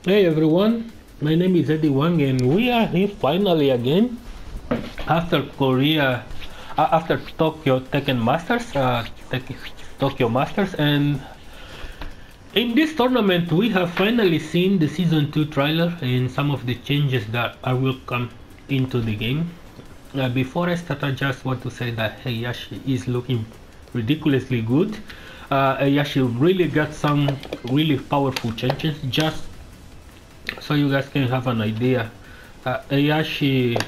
Hey everyone, my name is Eddie Wang and we are here finally again after after Tokyo Tekken Masters, Tokyo Masters, and in this tournament we have finally seen the Season 2 trailer and some of the changes that will come into the game. Before I start, I just want to say that Heihachi is looking ridiculously good. Heihachi really got some really powerful changes. Just so you guys can have an idea, Heihachi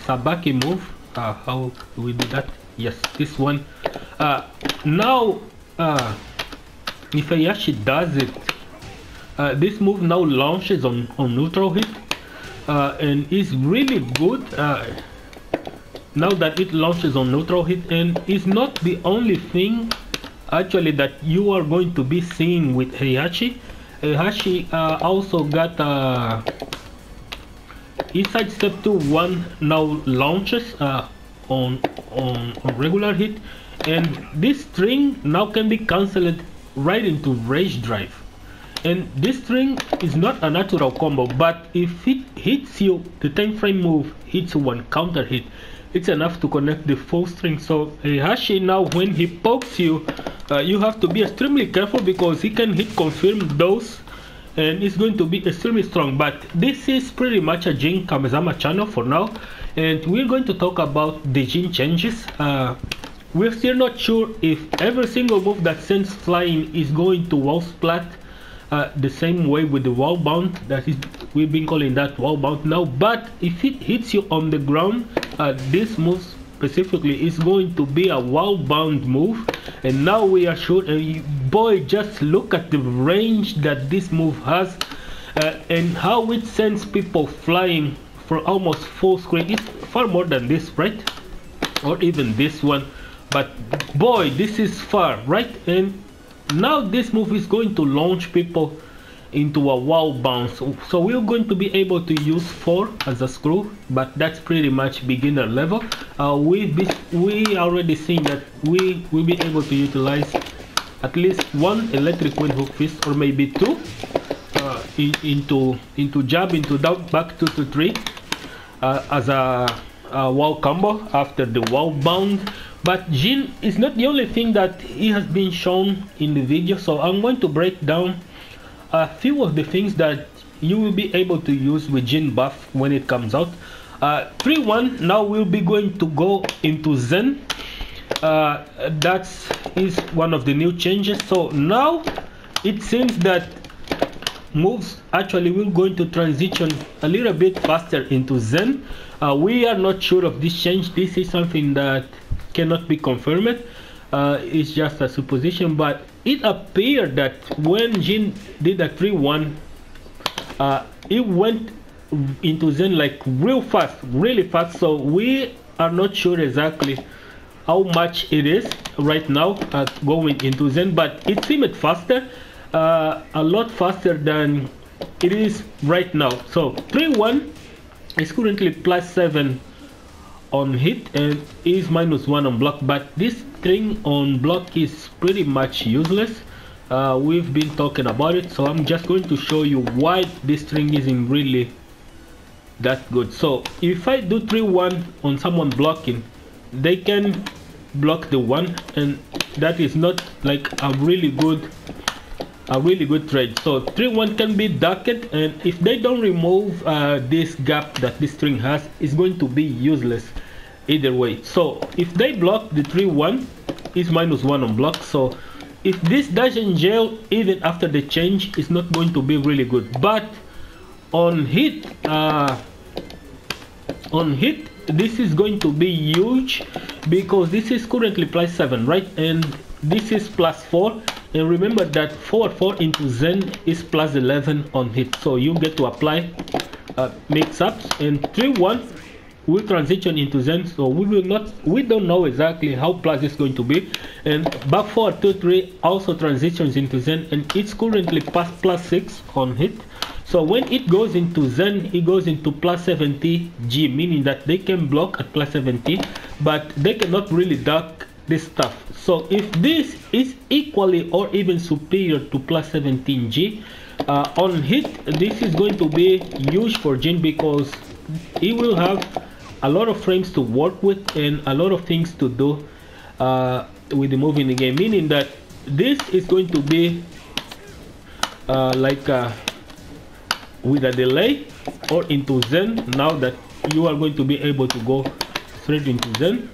Sabaki move. How do we do that? Yes, this one. Now, if Heihachi does it, this move now launches on neutral hit, and is really good. Now that it launches on neutral hit, and it's not the only thing actually that you are going to be seeing with Heihachi. Heihachi also got inside step 2 1 now launches on regular hit, and this string now can be cancelled right into rage drive. And this string is not a natural combo, but if it hits you, the time frame move hits you one counter hit, it's enough to connect the full string. So Heihachi now, when he pokes you, you have to be extremely careful because he can hit confirm those, and it's going to be extremely strong. But this is pretty much a Jin Kamezama channel for now, and we're going to talk about the Jin changes. We're still not sure if every single move that sends flying is going to wall splat the same way with the wall bound. That is, we've been calling that wall bound now. But if it hits you on the ground, this move specifically is going to be a wall bound move. And now we are sure, boy, just look at the range that this move has, and how it sends people flying for almost full screen. It's far more than this, right? Or even this one, but boy, this is far, right? And now this move is going to launch people into a wall bounce. So we're going to be able to use 4 as a screw, but that's pretty much beginner level. We already seen that we will be able to utilize at least 1 electric wind hook fist, or maybe 2 into jab, into down, back 2 to 3 as a wall combo after the wall bound. But Jin is not the only thing that he has been shown in the video, so I'm going to break down a few of the things that you will be able to use with Jin buff when it comes out. 3-1 now we'll be going to go into Zen. That is one of the new changes. So now it seems that moves actually will going to transition a little bit faster into Zen. We are not sure of this change. This is something that cannot be confirmed. It's just a supposition, but it appeared that when Jin did a 3-1, it went into Zen like real fast, really fast. So we are not sure exactly how much it is right now going into Zen, but it seemed faster, a lot faster than it is right now. So 3-1 is currently +7 on hit and is -1 on block, but this string on block is pretty much useless. We've been talking about it, so I'm just going to show you why this string isn't really that good. So if I do 3-1 on someone blocking, they can block the 1, and that is not like a really good trade. So 3-1 can be ducked, and if they don't remove this gap that this string has, it's going to be useless either way. So if they block the 3-1, it's -1 on block. So if this doesn't gel even after the change, it's not going to be really good. But on hit, this is going to be huge, because this is currently +7, right? And this is +4, and remember that 4 into Zen is +11 on hit. So you get to apply mix-ups, and 3-1 will transition into Zen. So we don't know exactly how plus is going to be. And back 4 2-3 also transitions into Zen, and it's currently +6 on hit. So when it goes into Zen, it goes into +70 G, meaning that they can block at +70, but they cannot really duck this stuff. So if this is equally or even superior to plus 17G on hit, this is going to be huge for Jin, because he will have a lot of frames to work with and a lot of things to do with the move in the game, meaning that this is going to be with a delay or into Zen. Now that you are going to be able to go straight into Zen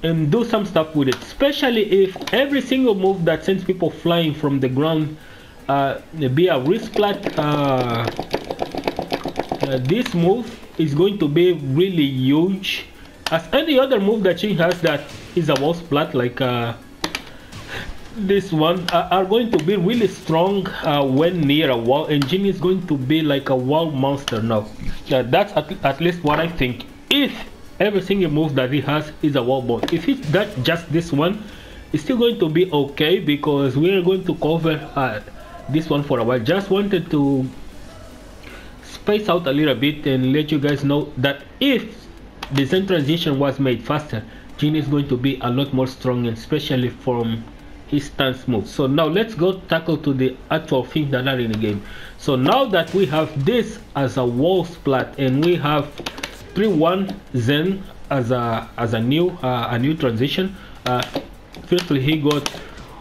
and do some stuff with it, especially if every single move that sends people flying from the ground be a wrist splat. This move is going to be really huge, as any other move that she has that is a wall splat, like this one, are going to be really strong when near a wall, and Jin is going to be like a wall monster now. That's at least what I think, if every single move that he has is a wall ball. If it's that just this one, it's still going to be okay, because we're going to cover this one for a while. Just wanted to space out a little bit and let you guys know that if the Zen transition was made faster, Jin is going to be a lot more strong, especially from his stance moves. So now let's go tackle to the actual things that are in the game. So now that we have this as a wall splat and we have 3-1 Zen as a new transition, firstly he got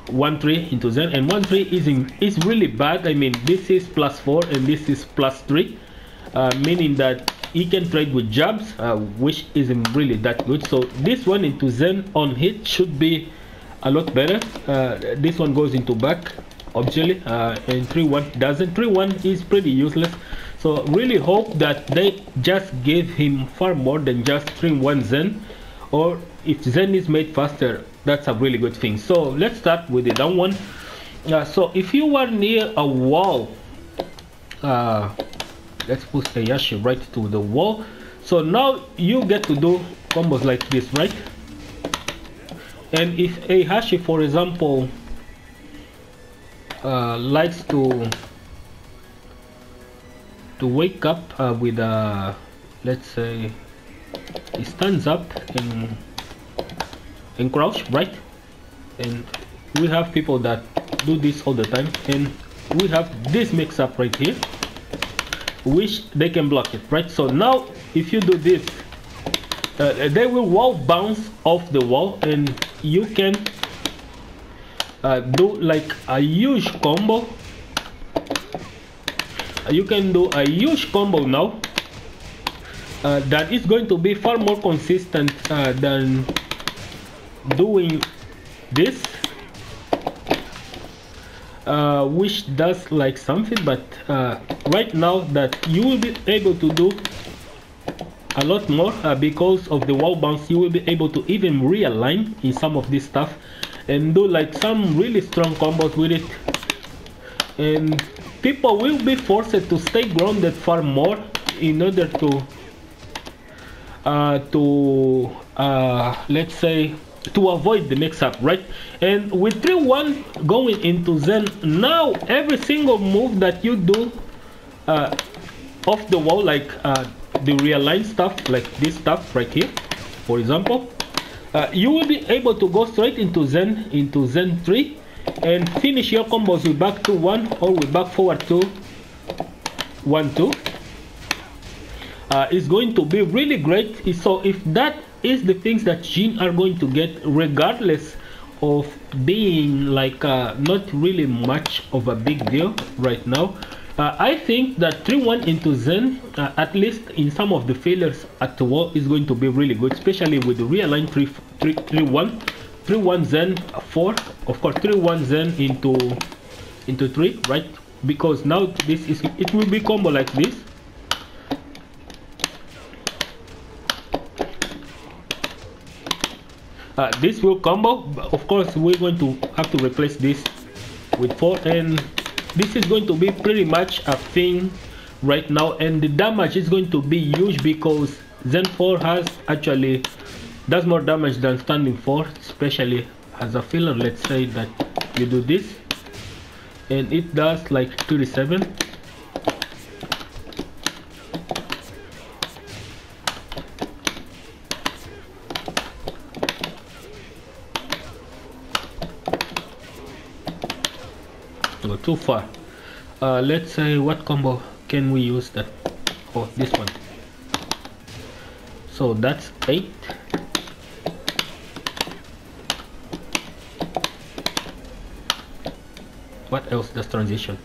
1-3 into Zen, and 1-3 is really bad. I mean, this is +4 and this is +3, meaning that he can trade with jabs, which isn't really that good. So this one into Zen on hit should be a lot better. This one goes into back, obviously, and 3-1 doesn't. 3-1 is pretty useless. So really hope that they just gave him far more than just 3-1 Zen, or if Zen is made faster, that's a really good thing. So let's start with the down one. So if you are near a wall, let's put Heihachi right to the wall. So now you get to do combos like this, right? And if Heihachi, for example, likes to wake up with a, let's say, he stands up and crouch, right? And we have people that do this all the time, and we have this mix up right here, which they can block it, right? So now if you do this, they will wall bounce off the wall, and you can do like a huge combo. You can do a huge combo now that is going to be far more consistent than doing this, which does like something. But right now that you will be able to do a lot more because of the wall bounce. You will be able to even realign in some of this stuff and do like some really strong combos with it, and people will be forced to stay grounded far more in order to let's say, to avoid the mix-up, right? And with 3-1 going into Zen, now every single move that you do off the wall, like the realign stuff, like this stuff right here, for example, you will be able to go straight into Zen 3 and finish your combos with back to 1 or with back forward to 1-2. It's going to be really great. So if that is the things that Jin are going to get, regardless of being like not really much of a big deal right now, I think that 3-1 into Zen, at least in some of the failures at the wall, is going to be really good, especially with the realign 3-1 Zen 4, of course 3-1 Zen into 3, right? Because now this is, it will be combo like this. This will combo. Of course we're going to have to replace this with 4, and this is going to be pretty much a thing right now, and the damage is going to be huge because Zen 4 has actually does more damage than standing 4, especially as a filler. Let's say that you do this and it does like 37. go too far. Let's say, what combo can we use that? Oh, this one. So that's 8. What else does transition?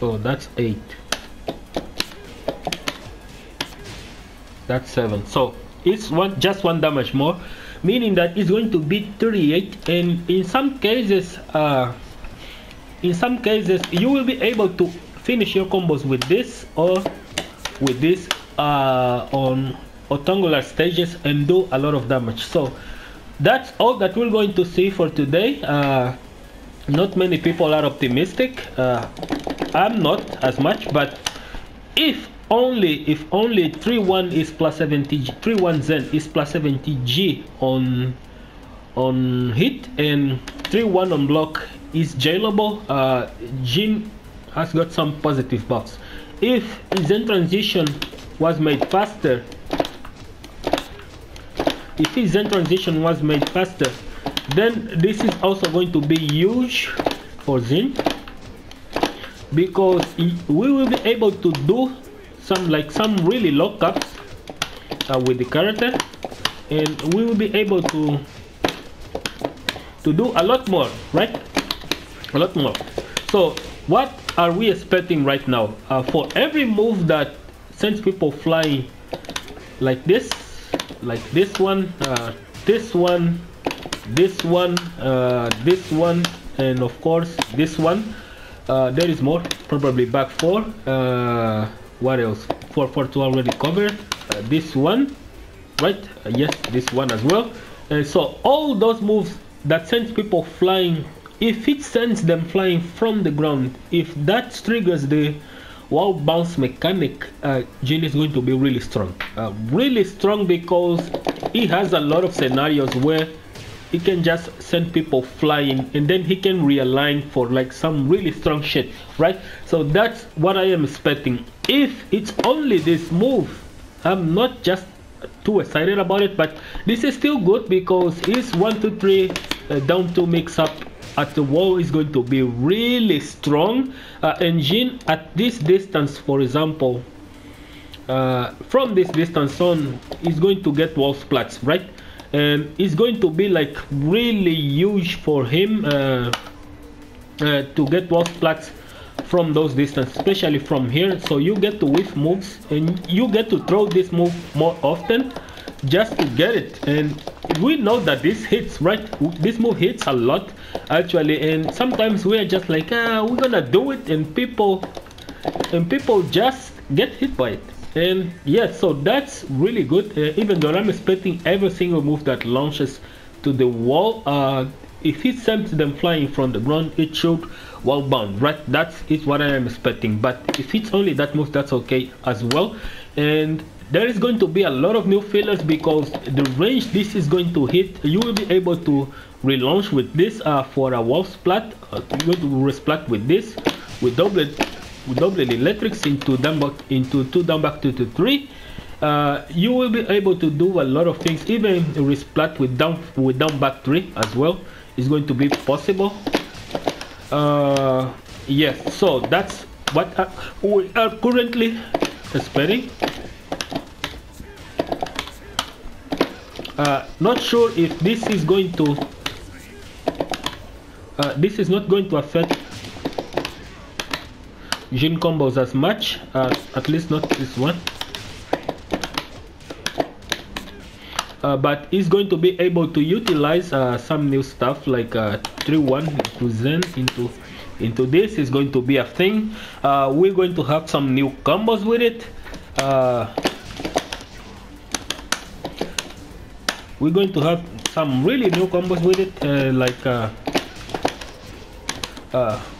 Oh, that's 8. That's 7. So it's just one damage more, meaning that it's going to be 38. And in some cases you will be able to finish your combos with this or with this on octangular stages and do a lot of damage. So that's all that we're going to see for today. Not many people are optimistic. I'm not as much, but if only 3-1 is plus 70, 3-1 Zen is plus 70 G on hit, and 3-1 on block is jailable, Jin has got some positive buffs. If Zen transition was made faster, then this is also going to be huge for Zen, because we will be able to do some really low cups with the character, and we will be able to do a lot more, right? A lot more. So what are we expecting right now? For every move that sends people flying like this one, this one, this one, and of course this one, there is more, probably back 4. What else? 4-4-2 already covered. This one, right? Yes, this one as well. And so all those moves that sends people flying, if it sends them flying from the ground, if that triggers the wall bounce mechanic, Jin is going to be really strong. Really strong, because he has a lot of scenarios where he can just send people flying and then he can realign for like some really strong shit, right? So that's what I am expecting. If it's only this move, I'm not just too excited about it, but this is still good, because his 1-2-3 down 2 mix up at the wall is going to be really strong. And Jin at this distance, for example, from this distance on, is going to get wall splats, right? And it's going to be like really huge for him to get wall splats from those distance, especially from here. So you get to whiff moves and you get to throw this move more often just to get it. And we know that this hits, right? This move hits a lot actually, and sometimes we are just like, we're gonna do it, and people just get hit by it. And yeah, so that's really good. Even though I'm expecting every single move that launches to the wall, if it sends them flying from the ground, it should wall bound, right? That is what I am expecting. But if it's only that move, that's okay as well. And there is going to be a lot of new fillers, because the range this is going to hit, you will be able to relaunch with this for a wall splat. You're going to resplat with this, with double electrics into down back, into 2 down back 2 to 3. You will be able to do a lot of things. Even resplat with down back 3 as well is going to be possible. Yes, so that's what we are currently expecting. Not sure if this is going to this is not going to affect Jin combos as much, at least not this one, but he's going to be able to utilize some new stuff like 3-1 into Zen into this is going to be a thing. We're going to have some new combos with it. We're going to have some really new combos with it,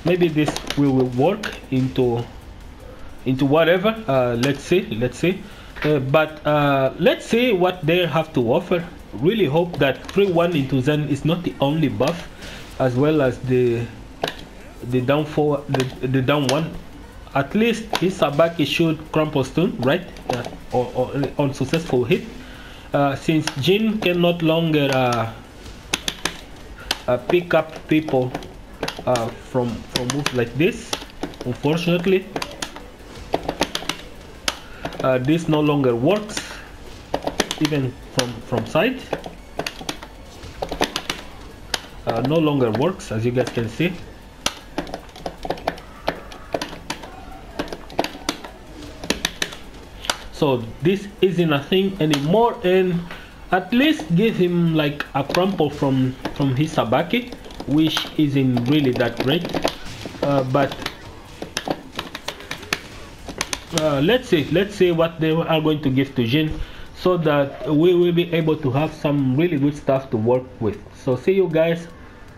maybe this will work into whatever. Let's see, but let's see what they have to offer. Really hope that 3-1 into Zen is not the only buff, as well as the down 4, the down 1. At least his Sabaki should crumple stone, right? Or on successful hit. since Jin can not longer pick up people from moves like this, unfortunately, this no longer works even from side. No longer works, as you guys can see. So this isn't a thing anymore, and at least give him like a crumple from his sabaki, which isn't really that great. But let's see what they are going to give to Jin, so that we will be able to have some really good stuff to work with. So see you guys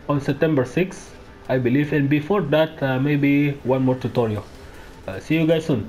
on September 6th, I believe, and before that maybe one more tutorial. See you guys soon.